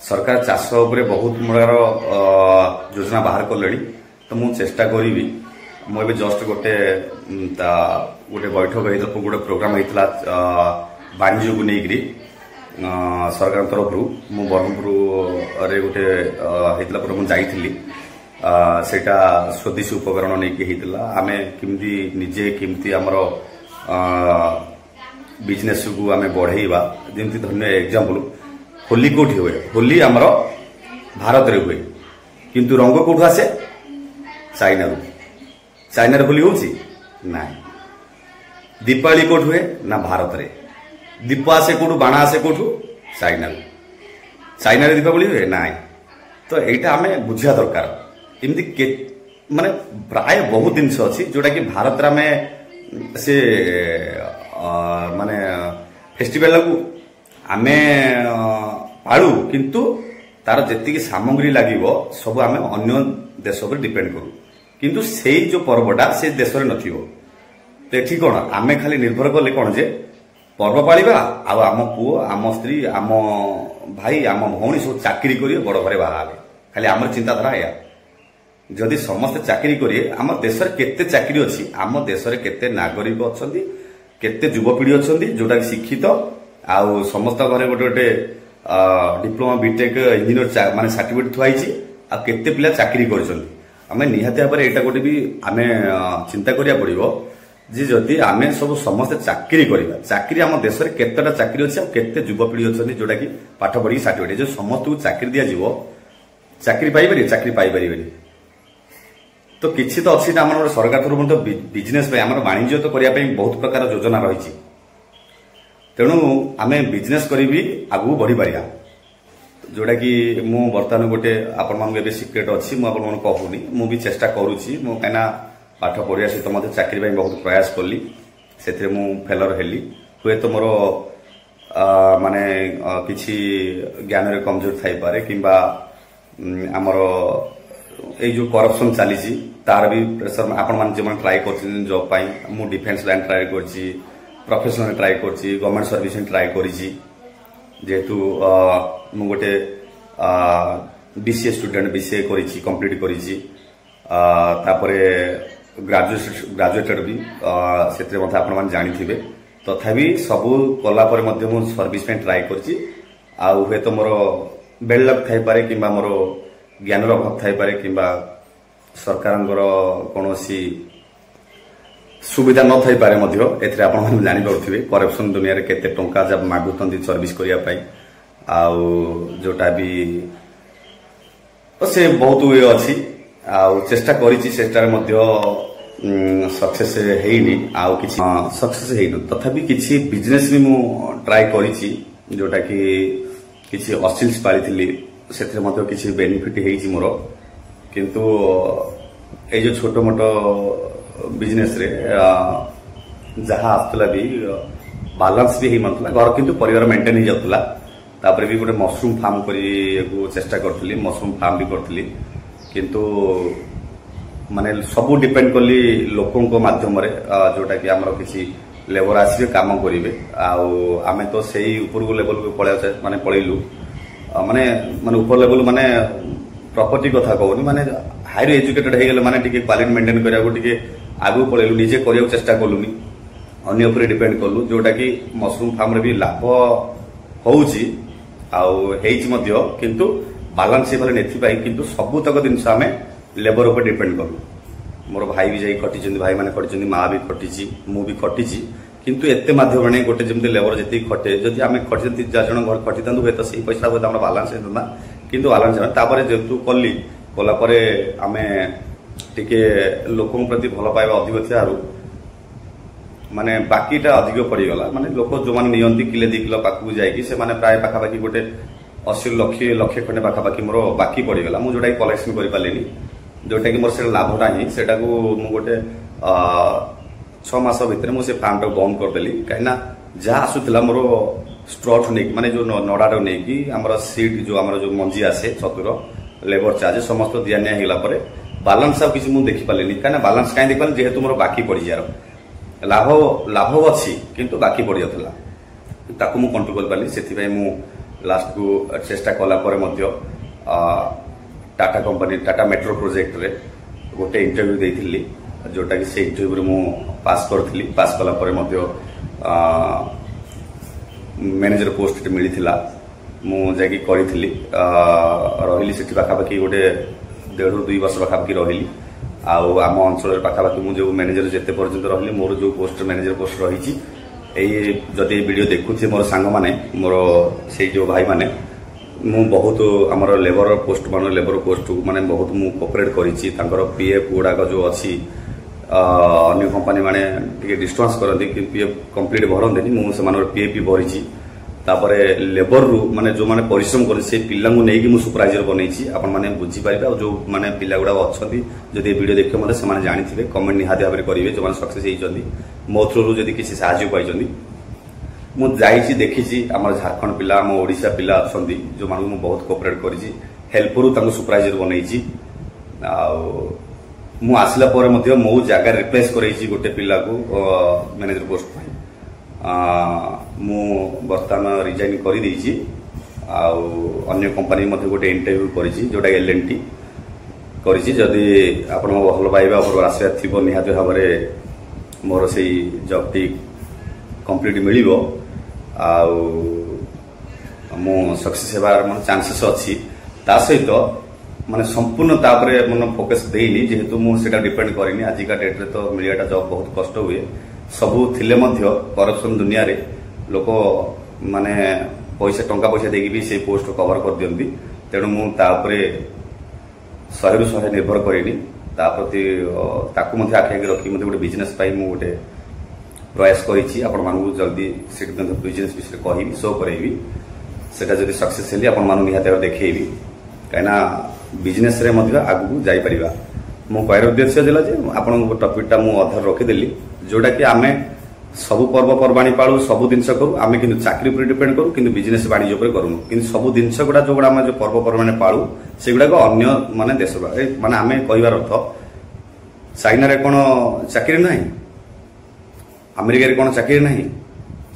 सरकार चाष उपरे बहुत प्रकार योजना बाहर कले तो मुझे चेष्टा करी मुझे जस्ट गोटे गोटे बैठक होता गोटे प्रोग्राम होता वाणिज्य को लेकर सरकार तरफ मु ब्रह्मपुर गोटे होता मुझे जाइली सेटा स्वदेशी उपकरण नहीं होता आम केमती निजे केमती आमर बिजनेस को आम बढ़ेवा जमी धन्य एग्जांपल होली कोठी हुए होली आमर भारत रे हुए किंतु रंग कोठू आसे चाइना रू चाइना रे होली होची ना दीपावली कोठ हुए ना भारत रे दीप आसे कोठू बाण आसे कोठू चाइना रू चाइना रे दीपावली हुए ना तो एटा आमे बुझिया दरकार एमती माने प्राय बहुत जिनस अच्छी जोटा कि भारत रे से माने फेस्टिवल को आमे पालू किंतु तार जी सामग्री लगे सब आम अन्य देश पर डिपेंड करूँ किंतु से जो पर्वटा से देश में नथिबो तो ये कौन आमे खाली निर्भर कले कौन जे पर्व पालिबा आम पुओ आम स्त्री आम भाई आम भौणी सब चाकरी करिए बड़ घरे बाहा खाली आम चिंताधारा या जदि समस्त चाकरी करिए आम देश में केते चाकरी अच्छी आम देश में केते नागरिक अच्छा केते युवपीढ़ी अच्छा जोटा शिक्षित आउ समस्त घरे गोटे गोटे डिप्लोमा बीटेक इंजीनियर माने सर्टिफिकेट थुआई आ केते पिला चाकरी करछन आमे निहाती भाबरे एटा गोटे भी आमे चिंता करिया पड़िबो जे जदि आमे सब समस्त चाकरी करिबा चाकरी आम देश रे केतेटा चाकरी अछि आ केते युवपीढ़ी अछन जोटा कि पाठ पढ़ी सर्टिफिकेट जे समस्त को चाकरी दिया जीवो चाकरी पाइबेनी चाकरी पाइ परिबेनी तो किछि तो अछि हमर सरकार तरफ तो बिजनेस पे हमर वाणिज्य तो करिया पे बहुत प्रकार योजना रहिछि तेणु आमे बिजनेस करी भी आगु बढ़ी पारिया जोटा कि मु बर्तमान गोटे आपण मान सिक्रेट अच्छी मुझे कहूनी मु भी चेष्टा करुच्ची मु कहीं पाठ पढ़िया सहित मत चाकरी बहुत प्रयास कली से फेलर हेली हुए तो मोर माने किछि ज्ञान रे कमजोर थाई पारे किंबा आमर ए जो करप्शन चली तार भी प्रेशर आपण मान जे ट्राई कर जॉब पाई मु डिफेंस लाइन ट्राई करछि प्रोफेशनल ट्राई करछि गवर्नमेंट सर्विस ट्राई करिछि जेहेतु मु गोटे बीसीए स्टूडेंट बीसीए करिछि कंप्लीट करिछि तापरे ग्रेजुएटेड भी सेते मते आपण मान जानि थिबे तथापि सब कला पर मध्य मु सर्विस पे ट्राई करछि आ हुए तो मोर बेल लक थाई पारे किंबा मोर ज्ञान रो अभाव थाई पारे किंबा सरकारंकर कोनोसी सुविधा न थाई पारे मध्य एथरे आपण मान जानि पड़थिबे करप्शन दुनिया रे केते टंका जब मागुतंती सर्विस करिया पाई आउ जोटा भी से बहुत वे अच्छी आउ चेष्टा करिछि चेष्टा मध्य सक्सेस हेइनी आउ किछि सक्सेस हेइनो तथापि किछि बिजनेस भी मु ट्राई करिछि जोटा कि किछि असिल्स पालिथिली सेथरे मध्य किछि बेनिफिट हेइछि मोर किंतु ए जो छोटो मोटो बिजनेस रे जहा आस्तला भी बैलेंस भी हेइ मनतला घर किंतु परिवार मेंटेन हे जातला तापर भी गोटे मशरूम फार्म करी चेष्टा करथली मशरूम फार्म भी करथली किंतु माने सब डिपेंड कली लोकों को माध्यम रे जोटा कि हमर किछि लेबर आसी काम करिवे आउ आमे तो सेही ऊपर को लेवल को पळे माने पळेलु माने माने ऊपर लेवल माने प्रॉपर्टी कथा कहूनी माने हायर एजुकेटेड हे गेले माने टिके क्वालिटी मेंटेन करिया को टिके आगु पळेलु निजे करिया चेष्टा कलुनी अन्य ऊपर डिपेंड कलु जोटा कि मशरूम फार्म रे भी लाभ होउची आउ हेइच मध्य किंतु बैलेंस से भले नेथि पाई किंतु सब तक जिनस आमे लेबर ऊपर डिपेंड करू मोर भाई भी जाई खटिचंदी भाई माने खटिचंदी मां भी खटिची मु भी खटिची किंतु एते माध्यम ने गोटे जेमते लेबर जति खटे जदि आमे खटिचंदी जा जण घर खटितंदु हे तो सही पैसा होता हमरा बैलेंस हेतना किंतु बैलेंस तापरे जेतु कल्ली कोला परे आमे टिके लोकन प्रति भलो पाइबा अधिक थियारु माने बाकीटा अधिक पड़ीगला माने लोक जो माने नियंती किले 2 किलो पाखु जाइकी से माने प्राय पाखा बाकी गोटे 80 लाख खंडे पाखा बाकी मोर बाकी पड़ीगला मु जोटा कलेक्शन करि पालेनी जोटा कि मोर से लाभटा ही सेटा को मु गोटे 6 मास भीतर मु से फार्म को बंद कर देली कहिना जा आसुतला मोर स्ट्रॉट नै माने जो नडाडो नै कि हमर सीड जो हमर जो मंजी आसे चतुर लेबर चार्ज समस्त दिया नै हिला परे बैलेंस सब किछ मु देखि पालेनी कहिना बैलेंस काई देखि पाले जेहेतु मोर बाकी पड़ी जारो लाभ अच्छी किंतु बाकी पड़ जाता ताकू मु कंट्रोल कर पाली से मु लास्ट को चेष्टा कला Tata company Tata metro project रे गोटे इंटरव्यू देइथिली जोटा कि से इंटरव्यू मु पास करथिली पास कला परे मध्य मैनेजर पोस्ट मिलिथिला मु जाकी करिथिली रहिली सेठी पाखापाखि गोटे 1.5-2 वर्ष पाखापाखि रहिली आम अंचल पाखापाखि मु जो मैनेजर जेते पर्यंत रहिली मोर जो पोस्ट मैनेजर पोस्ट रही जदि वीडियो देखुचे मोर सांग माने मोर से जो भाई माने मु बहुत आमर लेबर पोस्ट माने बहुत मु कोऑपरेट करिछि तांकर पीएफ गुडाक जो अछि अन्य कंपनी माने टिके डिस्टेंस करନ୍ତି कि पीएफ कंप्लीट भरंदेनी मु से मानर पीएफ भरिछि तापरे लेबर रु माने जो माने परिश्रम कर से पिला नहीं मु सुपरवाइजर बनैछि आपण माने बुझी पारिबे जो माने पिला गुडा अछंती जदि वीडियो देखियो मते से माने जानिथिबे कमेंट निहाती भाबरे करिवे जो माने सक्सेस हेइचंदी मो थ्रू रु जदि किछि सहाय्य पाइचंदी मु जाइछि देखिछि हमर झारखंड पिला हम ओडिसा पिला अछंती जो मानु मु बहुत कोऑपरेट करिछि हेल्प रु तांको सुपरवाइजर बनैछि आ मु आसिला परे मते मो जागा रिप्लेस करैछि गोटे पिला को मैनेजर पोस्ट पाइ मु वर्तमान रिजाइन कर देछि अन्य कंपनी मध्य गोटे इंटरव्यू करिछि जोटा एलएनटी करिछि जदि आपण भल पाइबा और आशा थिबो निहाती भाबरे मोर से जॉब टी कंप्लीट मिलिबो मु सक्सेस हेबार मन चांसेस अछि ता सहित माने संपूर्ण तापरे मन फोकस देइनी जेहेतु मु सेटा डिपेंड करिनी आज का डेट रे तो मिलियाटा जॉब बहुत कष्ट हुए सबु थिले मध्य करप्शन दुनिया रे लोक माने पैसा टंका पैसा देगी भी से पोस्ट कवर कर दियंती तेणु मु तापरे 100 निर्भर करेनी ता प्रति ताकू मध्य आखि आगे रखी मते गोटे बिजनेस पाई मु गोटे प्रयास करिछि आपण मानू जल्दी सेट बिजनेस विषय कहिबी शो करैबी सेटा जदी सक्सेस हेली आपण मानू निहाते देखैबी काइना बिजनेस रे मध्य आगु जाई परिबा मो कहर उद्देश्य दिला जे आपण टॉपिक मु अधर रखी देली जोटा कि आमे सबु पर्वपर्वाणी पालू सबु जिनस करू आमे किंतु चाकरी पर डिपेंड करू किंतु बिजनेस वाणिज्य पर करूनु किंतु सबु जिनस गुडा जो गुडा जो पर्वपर्वाणी पालू सेगुडा को अन्य माने देश माने आमे कहिबार अर्थ चाइना रे कोन चाकरी नाही अमेरिका रे कोन चाकरी नाही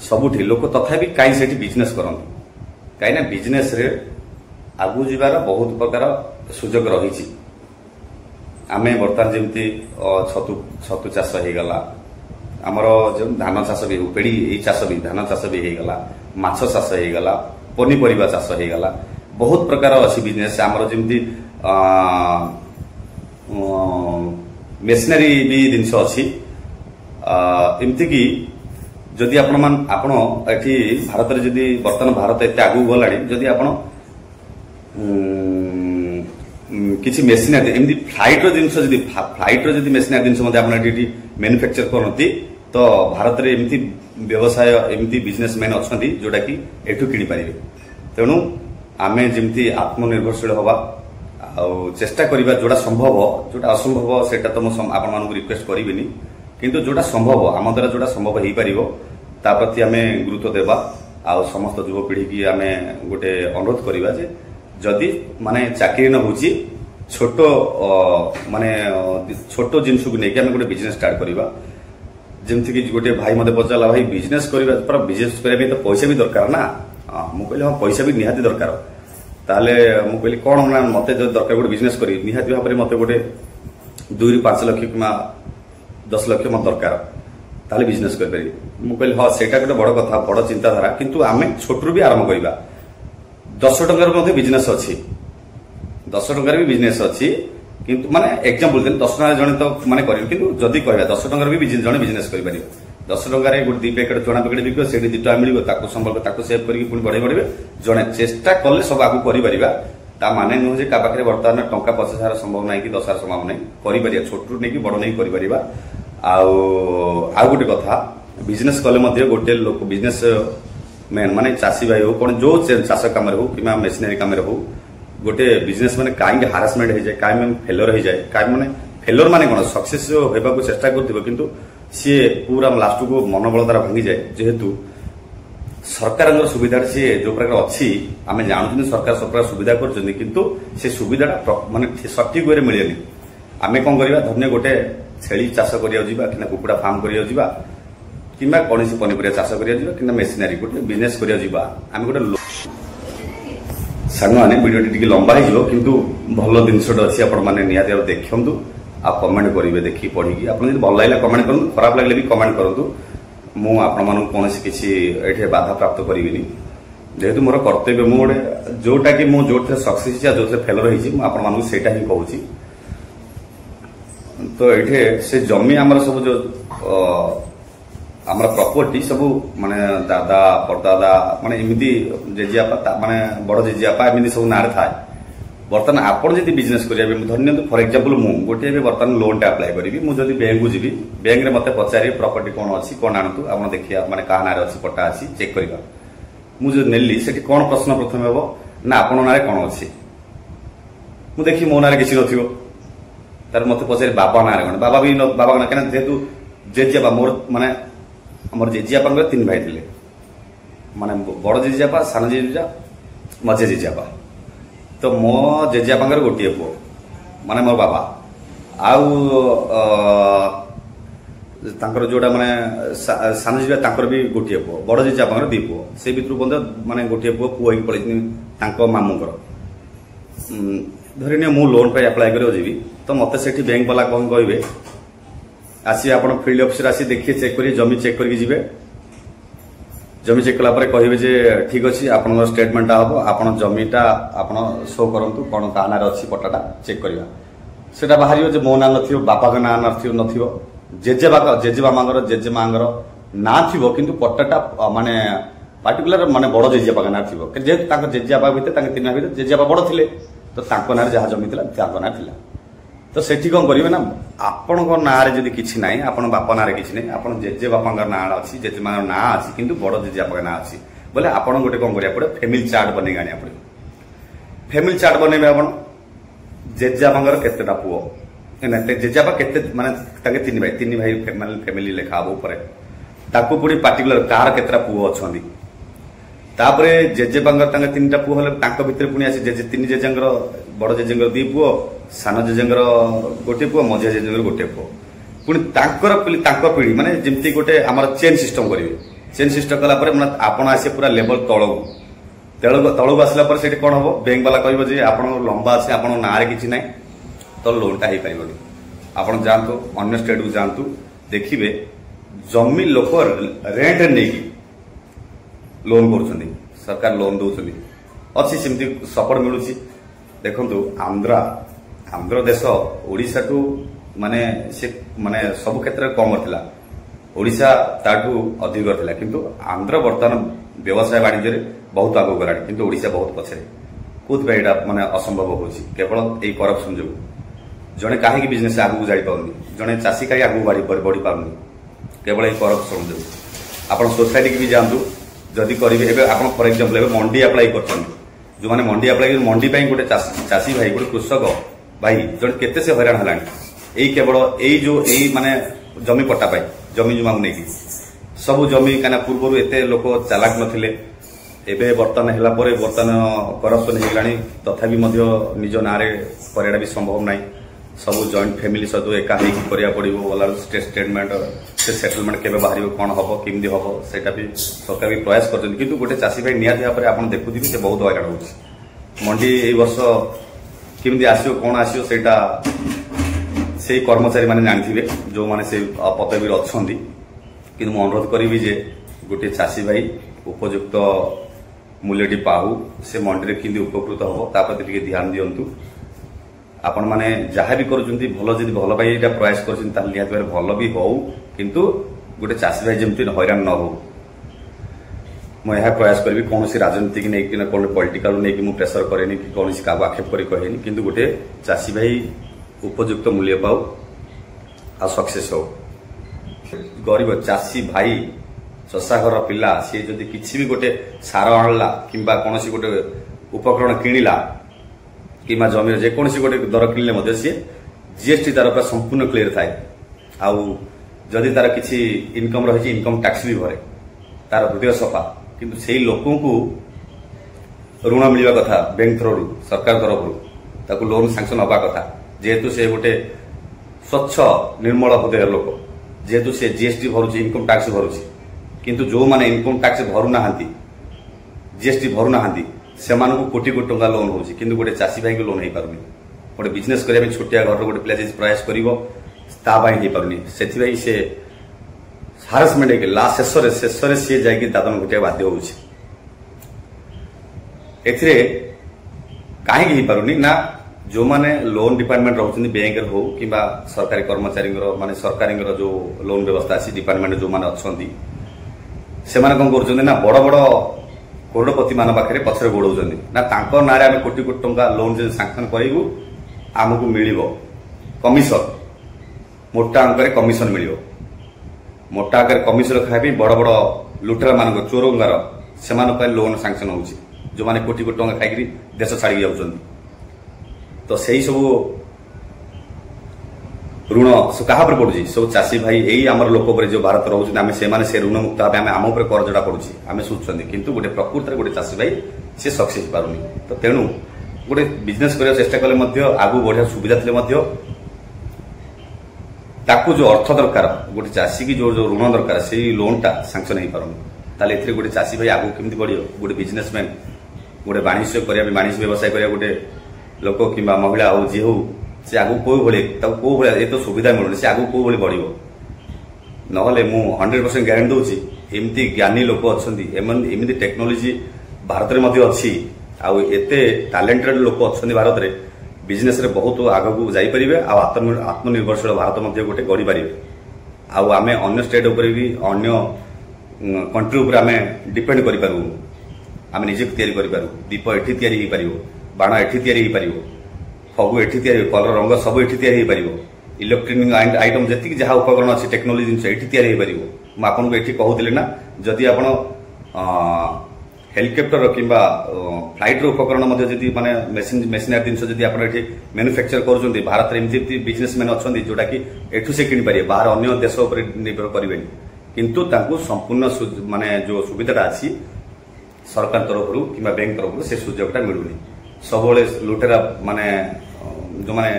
सबुठी लोक तथापि काई सेठी बिजनेस करन काई ना बिजनेस रे आगु जिबार बहुत प्रकार सुजोग रहिछि आमे वर्तमान जेमती छतु चाष हो गला आमर जो धान चाष भी हो पेड़ी ये चाष भी धान चाष भी हो गला माछ चाष हो गला पनीपरिबा चाष हो गला बहुत प्रकार अछि बिजनेस आमर जेमती मेशनरी भी जिनस अछि एमती कि जदि आपण एठी भारत रे जदि वर्तमान भारत एते आगु गलाडी जदि आपण किसी मेसिनारी एमती फ्लाइट जिनस जदि फ्लाइट जदि मेसिनारी जिनस मते आपण एठी मैन्युफैक्चर करनती तो भारत रे एमती व्यवसाय एमती बिजनेसमैन अछंती जोटा कि एठू किनि पारिबे तेणु आमे जेमती आत्मनिर्भरशील होबा आ चेष्टा करिबा जोटा संभव जोटा असंभव सेटा तो आपण मानकु रिक्वेस्ट करिबिनी किंतु जोटा संभव आम द्वारा जोटा संभव हेई पारिबो ता प्रति आमे गुरुत्व देबा आ समस्त युवपीढ़ी की आमे गोटे अनुरोध करिबा जे जदि माने चाकरी न होची छोट माने छोट जिनस को नेकी आमे गोटे बिजनेस स्टार्ट करिबा जेमति कि गोटे भाई मते पचाला भाई बिजनेस करिबा पर बिजनेस करे तो पैसा भी दरकार ना मु कहले हां पैसा भी निहाती दरकार ताले मु कहली कोन ना मते जो दरकार गोटे बिजनेस करी निहाती भाबरे मते गोटे 2 ରୁ 5 लाख किमा 10 लाख मत दरकार ताले बिजनेस कर पारि मु कहली हां सेटा गोटे बड़ कथा बड़ चिंताधारा किंतु आमे छोटरू भी आरंभ करिबा 10 टंकार मध्ये बिजनेस अछि 10 टंकार भी बिजनेस अछि किंतु माने एग्जांपल देन 10 टंकार जणे तो माने करियो किंतु जदी कहबा 10 टंकार भी जणे बिजनेस करि पारियो 10 टंकार गोटे 2 पैकेट चना पैकेट बिकियो सेठी 2 टका मिलिबो ताको संपर्क ताको सेव करिक पुनी बढ़ाई बढ़िबे जणे चेष्टा करले सब आगु करि परिबा ता माने नु जे का पाखरे वर्तमान टंका 50,000 संभव नाही कि 10,000 संभव नाही करि परिया छोटरू नै कि बड़ नै करि परिबा आ गोटे कथा बिजनेस कले मध्ये गोटे लोक बिजनेस मैन माने चासी भाई हो कोन जो चाष काम रे हो कि मेसिनरी काम रे हो गोटे बिजनेस माने काई हारासमेंट हो जाए काई फेलर हो जाए काई माने फेलर माने कोन सक्सेस होबा को चेष्टा करथिबो किंतु सी पूरा लास्ट को मनोबल द्वारा भांगी जाए जेहेतु सरकार सुविधा सी जो प्रकार अच्छी आम जानते सरकार सब प्रकार सुविधा कर किंतु से सुविधाटा माने सठिक वे मिलेनि आम कौन करवा धन्य गोटे छेली चाष करा कि कुकुड़ा फार्म करा कि कौन पनीपरिया चाष करा कि मेसिनारी गोटे बिजनेस करा आम गोटे ସାଙ୍ଗମାନେ ଭିଡ଼ିଓଟି ଟିକେ ଲମ୍ବା ହେଇଯିବ କିନ୍ତୁ ଭଲ ଜିନିଷଟା ଅଛି ଆପଣମାନେ ନିହାତି ଭାବେ ଦେଖନ୍ତୁ ଆଉ କମେଣ୍ଟ କରିବେ ଦେଖିକି ପଢିକି। ଆପଣ ଯଦି ଭଲ ଲାଗିଲା କମେଣ୍ଟ କରନ୍ତୁ, ଖରାପ ଲାଗିଲେ ବି କମେଣ୍ଟ କରନ୍ତୁ। ମୁଁ ଆପଣମାନଙ୍କୁ କୌଣସି କିଛି ଏଠି ବାଧା ପ୍ରାପ୍ତ କରିବିନି, ଯେହେତୁ ମୋର କର୍ତ୍ତବ୍ୟ। ମୁଁ ଗୋଟେ ଯୋଉଟା କି ମୁଁ ଯୋଉଥିରେ ସକ୍ସେସ୍ ହେଇଛି ଆଉ ଯୋଉଥିରେ ଫେଲର ହେଇଛି ମୁଁ ଆପଣମାନଙ୍କୁ ସେଇଟା ହିଁ କହୁଛି। ତ ଏଇଠି ସେ ଜମି ଆମର ସବୁ ଯୋଉ ଆମର ପ୍ରପର୍ଟି ସବୁ ମାନେ ଦାଦା ପରଦାଦା ମାନେ ଏମିତି ଜେଜେବାପା ମାନେ ବଡ ଜେଜେବାପା ଏମିତି ସବୁ ନାଁରେ ଥାଏ। ବର୍ତ୍ତମାନ ଆପଣ ଯଦି ବିଜନେସ୍ କରିବା ଧରି ନିଅନ୍ତୁ ଫର ଏକ୍ଜାମ୍ପଲ ମୁଁ ଗୋଟିଏ ଏବେ ବର୍ତ୍ତମାନ ଲୋନ୍ଟା ଆପ୍ଲାଏ କରିବି। ମୁଁ ଯଦି ବ୍ୟାଙ୍କକୁ ଯିବି, ବ୍ୟାଙ୍କରେ ମତେ ପଚାରିବେ ପ୍ରପର୍ଟି କଣ ଅଛି କଣ ଆଣନ୍ତୁ ଆପଣ ଦେଖିବା ମାନେ କାହା ନାଁରେ ଅଛି ପଟ୍ଟା ଅଛି ଚେକ୍ କରିବା। ମୁଁ ଯଦି ନେଲି ସେଠି କଣ ପ୍ରଶ୍ନ ପ୍ରଥମେ ହବ ନା ଆପଣଙ୍କ ନାଁରେ କଣ ଅଛି। ମୁଁ ଦେଖି ମୋ ନାଁରେ କିଛି ନଥିବ, ତାର ମତେ ପଚାରି ବାବା ନାଁରେ କଣ, ବାବା ବି ବାବା ନା କାହିଁକିନା ଯେହେତୁ ଜେଜେବାପା ମୋର ମାନେ ଆମର ଜେଜେବାପାଙ୍କର 3 ଭାଇ ଥିଲେ, ମାନେ ବଡ ଜେଜେବାପା ସାନ ଜେଜେବାପା ମଝିଆ ଜେଜେବାପା। ତ ମୋ ଜେଜେବାପାଙ୍କର ଗୋଟିଏ ପୁଅ ମାନେ ମୋ ବାବା, ଆଉ ତାଙ୍କର ଯୋଉଟା ମାନେ ସାନ ଜେଜେବାପା ତାଙ୍କର ବି ଗୋଟିଏ ପୁଅ, ବଡ ଜେଜେବାପାଙ୍କର 2 ପୁଅ। ସେଇ ଭିତରୁ ମଧ୍ୟ ମାନେ ଗୋଟିଏ ପୁଅ ହେଇକି ପଳେଇଛନ୍ତି ତାଙ୍କ ମାମୁଙ୍କର। ଧରିନିଅ ମୁଁ ଲୋନ୍ ପାଇଁ ଆପ୍ଲାଏ କରିବାକୁ ଯିବି, ତ ମତେ ସେଠି ବ୍ୟାଙ୍କ ବାଲା କଣ କହିବେ, ଆସିବେ ଆପଣ ଫିଲ୍ଡ ଅଫିସରେ ଆସି ଦେଖିବେ ଚେକ୍ କରିବେ, ଜମି ଚେକ୍ କରିକି ଯିବେ। ଜମି ଚେକ୍ କଲା ପରେ କହିବେ ଯେ ଠିକ ଅଛି ଆପଣଙ୍କର ଷ୍ଟେଟମେଣ୍ଟଟା ହବ, ଆପଣ ଜମିଟା ଆପଣ ଶୋ କରନ୍ତୁ କଣ କାହା ନାଁରେ ଅଛି ପଟ୍ଟାଟା ଚେକ୍ କରିବା। ସେଟା ବାହାରିବ ଯେ ମୋ ନାଁ ନଥିବ, ବାପାଙ୍କ ନାଁ ନଥିବ, ଜେଜେବାପାଙ୍କର ଜେଜେମାଙ୍କର ନାଁ ଥିବ, କିନ୍ତୁ ପଟ୍ଟାଟା ମାନେ ପାର୍ଟିକୁଲାର ମାନେ ବଡ ଜେଜେବାପାଙ୍କ ନାଁ ଥିବ। ଯେହେତୁ ତାଙ୍କ ଜେଜେବାପା ଭିତରେ ତାଙ୍କ 3 ଭାଇ ଭିତରେ ଜେଜେବାପା ବଡ ଥିଲେ, ତ ତାଙ୍କ ନାଁରେ ଯାହା ଜମି ଥିଲା ତାଙ୍କ ନାଁ ଥିଲା। ତ ସେଠି କଣ କରିବେ ନା ଆପଣଙ୍କ ନାଁରେ ଯଦି କିଛି ନାହିଁ, ଆପଣ ବାପା ନାଁରେ କିଛି ନାହିଁ, ଆପଣ ଜେଜେବାପାଙ୍କ ନାଁ ଅଛି, ଜେଜେମାଙ୍କ ନାଁ ଅଛି, କିନ୍ତୁ ବଡ ଜେଜେବାପାଙ୍କ ନାଁ ଅଛି ବୋଲେ ଆପଣ ଗୋଟେ କଣ କରିବାକୁ ପଡିବ, ଫ୍ୟାମିଲି ଚାର୍ଟ ବନେଇକି ଆଣିବାକୁ ପଡିବ। ଫ୍ୟାମିଲି ଚାର୍ଟ ବନେଇବେ ଆପଣ, ଜେଜେବାପାଙ୍କର କେତେଟା ପୁଅ, ଜେଜେବାପା କେତେ ମାନେ ତାଙ୍କେ 3 ଭାଇ ଫ୍ୟାମିଲି ଲେଖା ହବ ଉପରେ। ତାକୁ ପୁଣି ପାର୍ଟିକୁଲାର କାହାର କେତେଟା ପୁଅ ଅଛନ୍ତି। ତାପରେ ଜେଜେବାପାଙ୍କର ତାଙ୍କ 3ଟା ପୁଅ ହେଲେ ତାଙ୍କ ଭିତରେ ପୁଣି ଆସି 3 ଜେଜେଙ୍କର ବଡ ଜେଜେଙ୍କର 2 ପୁଅ, ସାନ ଜେଜେଙ୍କର ଗୋଟିଏ ପୁଅ, ମଝିଆ ଜେଜେଙ୍କର ଗୋଟିଏ ପୁଅ। ପୁଣି ତାଙ୍କ ପିଢି ମାନେ ଯେମିତି ଗୋଟେ ଆମର ଚେନ୍ ସିଷ୍ଟମ କରିବେ। ଚେନ୍ ସିଷ୍ଟମ କଲା ପରେ ମାନେ ଆପଣ ଆସିବେ ପୁରା ଲେବଲ ତଳକୁ ଆସିଲା ପରେ ସେଠି କଣ ହବ, ବ୍ୟାଙ୍କ ବାଲା କହିବ ଯେ ଆପଣଙ୍କର ଲମ୍ବା ଅଛି, ଆପଣଙ୍କ ନାଁରେ କିଛି ନାହିଁ, ତ ଲୋନଟା ହେଇପାରିବନି। ଆପଣ ଯାଆନ୍ତୁ ଅନ୍ୟ ଷ୍ଟେଟକୁ ଯାଆନ୍ତୁ, ଦେଖିବେ ଜମି ଲୋକ ରେଣ୍ଟରେ ନେଇକି ଲୋନ କରୁଛନ୍ତି, ସରକାର ଲୋନ ଦଉଛନ୍ତି, ଅଛି ସେମିତି ସପୋର୍ଟ ମିଳୁଛି। ଦେଖନ୍ତୁ ଆନ୍ଧ୍ର ଦେଶ ଓଡିଶାଠୁ ମାନେ ସେ ମାନେ ସବୁ କ୍ଷେତ୍ରରେ କମ ଥିଲା, ଓଡିଶା ତାଠୁ ଅଧିକ ଥିଲା, କିନ୍ତୁ ଆନ୍ଧ୍ର ବର୍ତ୍ତମାନ ବ୍ୟବସାୟ ବାଣିଜ୍ୟରେ ବହୁତ ଆଗକୁ ଗଲାଣି, କିନ୍ତୁ ଓଡିଶା ବହୁତ ପଛରେ। କୋଉଥିପାଇଁ ଏଇଟା ମାନେ ଅସମ୍ଭବ ହଉଛି, କେବଳ ଏଇ କରପସନ ଯୋଗୁଁ। ଜଣେ କାହିଁକି ବିଜନେସ ଆଗକୁ ଯାଇପାରୁନି, ଜଣେ ଚାଷୀ କାହିଁକି ଆଗକୁ ବଢି ପାରୁନି, କେବଳ ଏଇ କରପସନ ଯୋଗୁଁ। ଆପଣ ସୋସାଇଟିକି ବି ଯାଆନ୍ତୁ, ଯଦି କରିବେ ଏବେ ଆପଣ ଫର ଏକ୍ଜାମ୍ପଲ ଏବେ ମଣ୍ଡି ଆପ୍ଲାଏ କରୁଛନ୍ତି, ଯୋଉମାନେ ମଣ୍ଡି ଆପ୍ଲାଏ ମଣ୍ଡି ପାଇଁ ଗୋଟେ ଚାଷୀ ଭାଇ ଗୋଟେ କୃଷକ ଭାଇ ଜଣେ କେତେ ସେ ହଇରାଣ ହେଲାଣି, କେବଳ ଏଇ ମାନେ ଜମି ପଟ୍ଟା ପାଇଁ, ଜମି ଜମାକୁ ନେଇକି ସବୁ ଜମି କାହିଁକିନା ପୂର୍ବରୁ ଏତେ ଲୋକ ଚାଲାକ ନଥିଲେ, ଏବେ ବର୍ତ୍ତମାନ ହେଲା ପରେ ବର୍ତ୍ତମାନ କରପସନ ହେଇଗଲାଣି, ତଥାପି ମଧ୍ୟ ନିଜ ନାଁରେ କରିବାଟା ବି ସମ୍ଭବ ନାହିଁ। ସବୁ ଜଏଣ୍ଟ ଫ୍ୟାମିଲି ସହିତ ଏକା ହେଇକି କରିବାକୁ ପଡିବ, ଗଲା ଷ୍ଟେଟମେଣ୍ଟ ସେ ସେଟଲମେଣ୍ଟ କେବେ ବାହାରିବ, କଣ ହବ କେମିତି ହବ, ସେଇଟା ବି ସରକାର ବି ପ୍ରୟାସ କରୁଛନ୍ତି। କିନ୍ତୁ ଗୋଟେ ଚାଷୀ ଭାଇ ନିହାତି ଭାବରେ ଆପଣ ଦେଖୁଥିବେ ସେ ବହୁତ ହଇରାଣ ହଉଛି। ମଣ୍ଡି ଏଇ ବର୍ଷ କେମିତି ଆସିବ କଣ ଆସିବ ସେଇଟା ସେଇ କର୍ମଚାରୀ ମାନେ ଜାଣିଥିବେ, ଯୋଉମାନେ ସେ ପଦବୀରେ ଅଛନ୍ତି। କିନ୍ତୁ ମୁଁ ଅନୁରୋଧ କରିବି ଯେ ଗୋଟିଏ ଚାଷୀ ଭାଇ ଉପଯୁକ୍ତ ମୂଲ୍ୟଟି ପାଉ, ସେ ମଣ୍ଡିରେ କେମିତି ଉପକୃତ ହବ ତା ପ୍ରତି ଟିକେ ଧ୍ୟାନ ଦିଅନ୍ତୁ। ଆପଣ ମାନେ ଯାହା ବି କରୁଛନ୍ତି ଭଲ, ଯଦି ଭଲ ପାଇଁ ଏଇଟା ପ୍ରୟାସ କରୁଛନ୍ତି ତାହେଲେ ନିହାତି ଭାବରେ ଭଲ ବି ହଉ, କିନ୍ତୁ ଗୋଟେ ଚାଷୀ ଭାଇ ଯେମିତି ହଇରାଣ ନ ହଉ ମୁଁ ଏହା ପ୍ରୟାସ କରିବି। କୌଣସି ରାଜନୀତିକୁ ନେଇକି ନା କୌଣସି ପଲିଟିକାଲ ନେଇକି ମୁଁ ପ୍ରେସର କରେନି କି କୌଣସି କାହାକୁ ଆକ୍ଷେପ କରି କହେନି, କିନ୍ତୁ ଗୋଟେ ଚାଷୀ ଭାଇ ଉପଯୁକ୍ତ ମୂଲ୍ୟ ପାଉ ଆଉ ସକ୍ସେସ୍ ହଉ। ଗରିବ ଚାଷୀ ଭାଇ ଚଷା ଘର ପିଲା ସିଏ ଯଦି କିଛି ବି ଗୋଟେ ସାର ଆଣିଲା କିମ୍ବା କୌଣସି ଗୋଟେ ଉପକରଣ କିଣିଲା କିମ୍ବା ଜମିର ଯେକୌଣସି ଗୋଟେ ଦର କିଣିଲେ ମଧ୍ୟ ସିଏ ଜିଏସଟି ତାର ପୁରା ସମ୍ପୂର୍ଣ୍ଣ କ୍ଲିୟର ଥାଏ। ଆଉ ଯଦି ତାର କିଛି ଇନକମ ରହିଛି ଇନକମ ଟ୍ୟାକ୍ସ ବି ଭରେ, ତାର ହୃଦୟ ସଫା। କିନ୍ତୁ ସେଇ ଲୋକଙ୍କୁ ଋଣ ମିଳିବା କଥା ବ୍ୟାଙ୍କ ଥ୍ରୋରୁ, ସରକାର ତରଫରୁ ତାକୁ ଲୋନ ସାଂକ୍ସନ ହବା କଥା, ଯେହେତୁ ସେ ଗୋଟେ ସ୍ୱଚ୍ଛ ନିର୍ମଳ ହୃଦୟ ଲୋକ, ଯେହେତୁ ସେ ଜିଏସଟି ଭରୁଛି, ଇନକମ ଟ୍ୟାକ୍ସ ଭରୁଛି। କିନ୍ତୁ ଯୋଉମାନେ ଇନକମ ଟ୍ୟାକ୍ସ ଭରୁନାହାନ୍ତି, ଜିଏସଟି ଭରୁନାହାନ୍ତି, से कोटी कोटी टंका लोन होची किंतु गोटे चासी भाई को लोन हो पारुनी गोटे बिजनेस करने छोटिया घर गोटे पिला प्रयास करें से से हारासमेंट है लास्ट शेष सी जाकि दादन घटिया बाध्य होची कहीं पारुनी ना जो माने लोन डिपार्टमेंट रोचंदी बैंक हो कि सरकारी कर्मचारी माने सरकारी जो लोन व्यवस्था अच्छी डिपार्टमेंट जो माने अच्छी से कौन कर बड़ बड़ करोड़पति मान पाखे पछरे गोड़ाऊँ ना ना आम कोटी कोटी टंका लोन जो सांक्शन करूँ आमको मिल कमिशन मोटा अंक कमिशन मिल मोटा अंक कमिशन खाई बड़ बड़ लुटेरा मान चोरंगार से लोन सांक्शन हो जो मैंने कोटी कोटी टंका खाई देश छाड़ी जाऊँ तो सही सब ऋण क्या पड़ुଛି सब चाषी भाई यही आमर लोक जो भारत रोचे आम से ऋण मुक्त भाव आम करजटा पड़ुଛି आम शुचुं किंतु गोटे प्रकृत गोटे चाषी भाई सी सक्सेस पारुनी तो तेणु गोटे बिजनेस करने चेष्टा कले आगू बढ़िया सुविधा थे जो अर्थ दरकार गोटे चाषी की जो ऋण दरकार से लोनटा सांक्शन हो पारुनी ताले गोटे चाषी भाई आगू केमती बढ़ियो गोटे बिजनेसमैन गोटे वाणिज्य वाणिज्य व्यवसाय करा गोटे लोक कि महिला हो जी हो से आगू कौ भाई कौ भाई ये तो सुविधा मिलूनी से आगू कौ भाई बढ़ ना 100% ग्यारंटी दूसरी एमती ज्ञानी लोक अच्छा एमती टेक्नोलोजी भारत में अच्छी आते टैलेंटेड लोक अच्छा भारत में बिजनेस रे बहुत आग को जापरेंगे आत्मनिर्भरशील भारत में गोटे गढ़ी पारे आम अन्य स्टेट उपर भी अन्य कंट्री उपर आम डिपेंड करूँ आम निजे या दीप एठी या बाण एठी या फगु एठी कलर रंग सब एठी या इलेक्ट्रोनिक आइटम जी जहाँ उपकरण अच्छी टेक्नोलोजी जिन एठी या आपको ये कहूली ना जदि आप हेलिकप्टर कि फ्लाइट उपकरण जी माने मेसिनरी जिन जी मैन्युफैक्चर कर भारत में एमती बिजनेसमैन अच्छा जोटा कि एठू से किनी पारे बाहर अन्य देश उपर निर्भर करेंगे किंतु संपूर्ण माने जो सुविधाटा अच्छी सरकार तरफ कि बैंक तरफ से सुजोगटा मिलूनी सब लुटेरा माने जो माने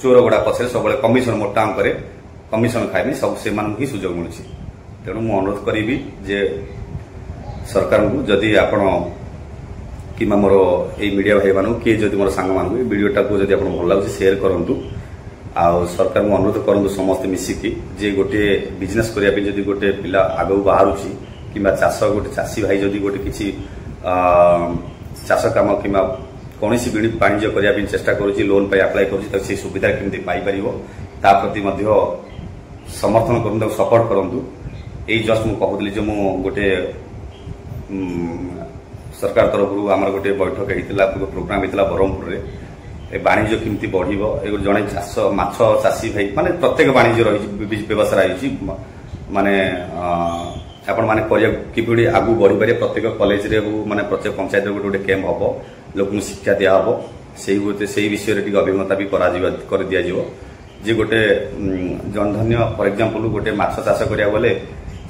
चोर गुड़ा पछरे सब कमिशन मोटा अंक कमिशन खाई सब से ही सुजोग मिलूँ तेणु मु अनुरोध करी जे सरकार को जदि आपण कि मोर ये मीडिया भाई मान किए जदि मोर सांग मान वीडियोटा को जदि भल लगे शेयर करूँ आ सरकार को अनुरोध करूँ समस्त मिसिकी जे गोटे बिजनेस करने जदि गोटे पिला आग बाहर कि चाष गोटे चाषी भाई जदि गोटे किसी चाष कम कि कौन वाणिज्य करने चेष्टा करुँच लोन अप्लाई कर सुविधा केमती पाइपर प्रति समर्थन करूँ सपोर्ट करूँ यही जस्ट मुझे कहूली जो गोटे सरकार तरफ आम गोटे बैठक होता प्रोग्राम होता ब्रह्मपुर में वाणिज्य केमती बढ़ जड़े माछ चाषी भाई माने प्रत्येक वाणिज्य रही व्यवसाय रही माने आपण माने किपरि आगू बढ़ी पारे प्रत्येक कॉलेज रे माने प्रत्येक पंचायत रे गोटे कैंप हम लोक शिक्षा दिया हम से विषय रे अभिज्ञता भी कर दिया जे गोटे जनधन्य फॉर एग्जांपल गोटे माछ चाष करिया बोले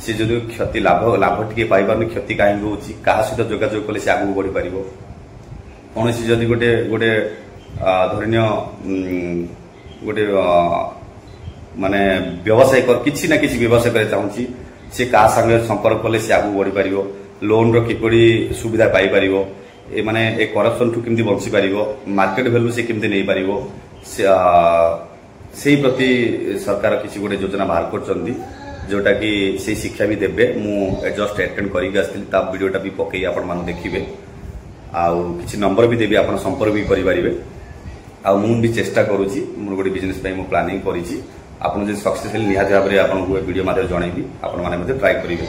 सी जो क्षति लाभ टी पाई क्षति कहीं होची क्या सहित जोगाजोग कले से आगू बढ़ी पार कौन जदि गोटे गोटे धरनीय गोटे माने व्यवसाय किसी ना किसी व्यवसाय करे चाहूँगी सी क्या संगे संपर्क कले से आगू बढ़ी पार लोन किपरि सुविधा पाई पार ए माने ए करप्शन ठू केमती बंची पार मार्केट वैल्यू से केमती नहीं पार से प्रति सरकार किसी गोटे योजना बाहर कर जोटा कि से शिक्षा भी देबे मु जस्ट अटेंड करके आसती वीडियोटा भी पकई आपण मान देखिए आउ किसी नंबर भी देवी आप संपर्क भी करेंगे आ भी चेष्टा करुँची मोर गोटे बिजनेस मु प्लानिंग करी आपन सक्सेसफुल निहाती भाव में आपको वीडियो माध्यम जनइबी आपण मैंने ट्राए करेंगे।